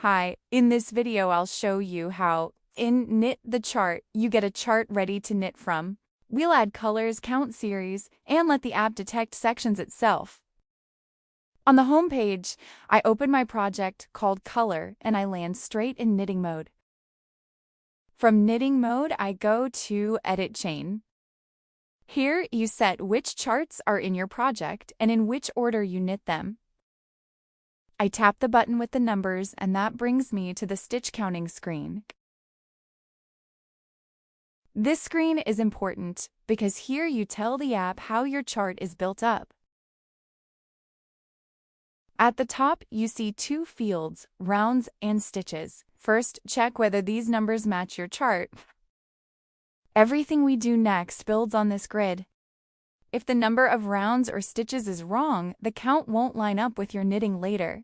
Hi, in this video I'll show you how, in Knit the Chart, you get a chart ready to knit from. We'll add colors, count series, and let the app detect sections itself. On the home page, I open my project called Color and I land straight in knitting mode. From knitting mode, I go to Edit Chain. Here you set which charts are in your project and in which order you knit them. I tap the button with the numbers and that brings me to the stitch counting screen. This screen is important because here you tell the app how your chart is built up. At the top, you see two fields, rounds and stitches. First, check whether these numbers match your chart. Everything we do next builds on this grid. If the number of rounds or stitches is wrong, the count won't line up with your knitting later.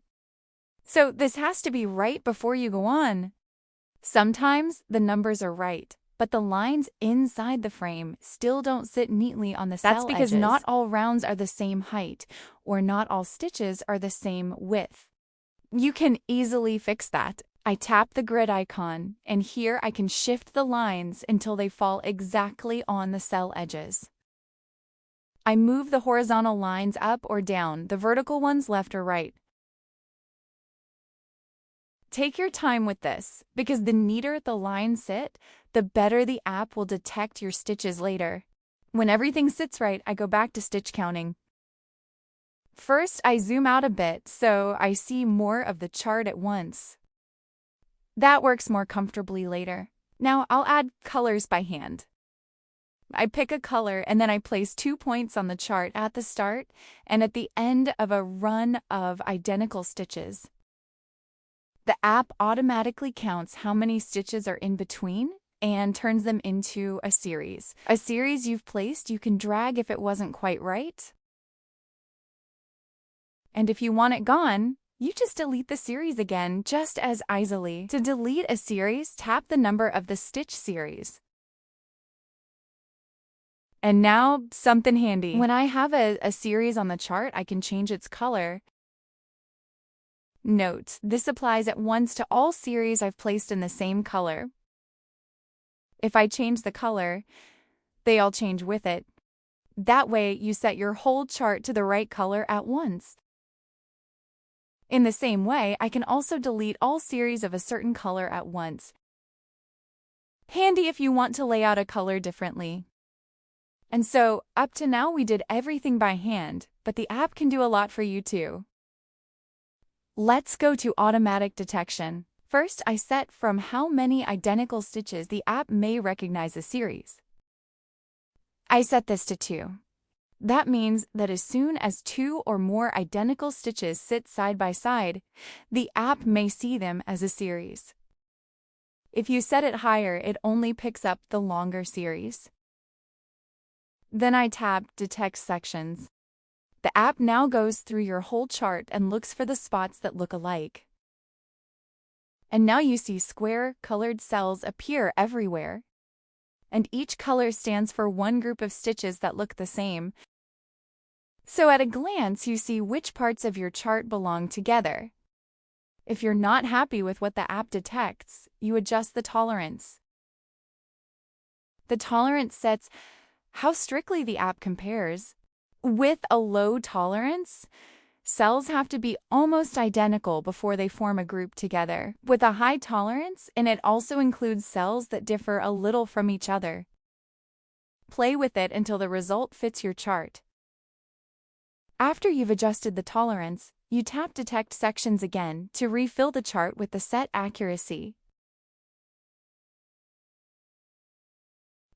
So this has to be right before you go on. Sometimes the numbers are right, but the lines inside the frame still don't sit neatly on the cell edges. That's because not all rounds are the same height, or not all stitches are the same width. You can easily fix that. I tap the grid icon, and here I can shift the lines until they fall exactly on the cell edges. I move the horizontal lines up or down, the vertical ones left or right. Take your time with this, because the neater the lines sit, the better the app will detect your stitches later. When everything sits right, I go back to stitch counting. First, I zoom out a bit so I see more of the chart at once. That works more comfortably later. Now I'll add colors by hand. I pick a color and then I place 2 points on the chart at the start and at the end of a run of identical stitches. The app automatically counts how many stitches are in between and turns them into a series. A series you've placed you can drag if it wasn't quite right. And if you want it gone, you just delete the series again just as easily. To delete a series, tap the number of the stitch series. And now, something handy. When I have a series on the chart, I can change its color. Note, this applies at once to all series I've placed in the same color. If I change the color, they all change with it. That way, you set your whole chart to the right color at once. In the same way, I can also delete all series of a certain color at once. Handy if you want to lay out a color differently. And so, up to now we did everything by hand, but the app can do a lot for you too. Let's go to automatic detection. First, I set from how many identical stitches the app may recognize a series. I set this to 2. That means that as soon as 2 or more identical stitches sit side by side, the app may see them as a series. If you set it higher, it only picks up the longer series. Then I tap Detect Sections. The app now goes through your whole chart and looks for the spots that look alike. And now you see square, colored cells appear everywhere. And each color stands for one group of stitches that look the same. So at a glance, you see which parts of your chart belong together. If you're not happy with what the app detects, you adjust the tolerance. The tolerance sets how strictly the app compares. With a low tolerance, cells have to be almost identical before they form a group together. With a high tolerance, and it also includes cells that differ a little from each other. Play with it until the result fits your chart. After you've adjusted the tolerance, you tap Detect Sections again to refill the chart with the set accuracy.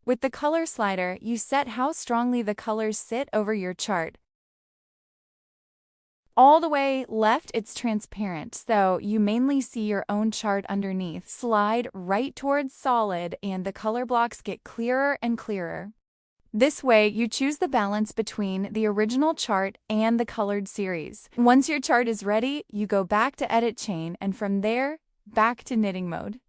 With the color slider, you set how strongly the colors sit over your chart. All the way left, it's transparent, so you mainly see your own chart underneath. Slide right towards solid and the color blocks get clearer and clearer. This way, you choose the balance between the original chart and the colored series. Once your chart is ready, you go back to Edit Chain and from there, back to knitting mode.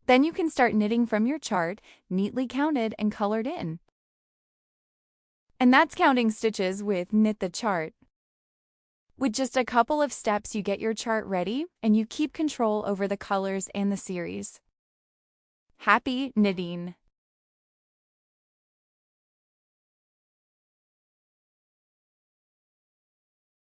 Then you can start knitting from your chart, neatly counted and colored in. And that's counting stitches with Knit the Chart. With just a couple of steps, you get your chart ready and you keep control over the colors and the series. Happy knitting!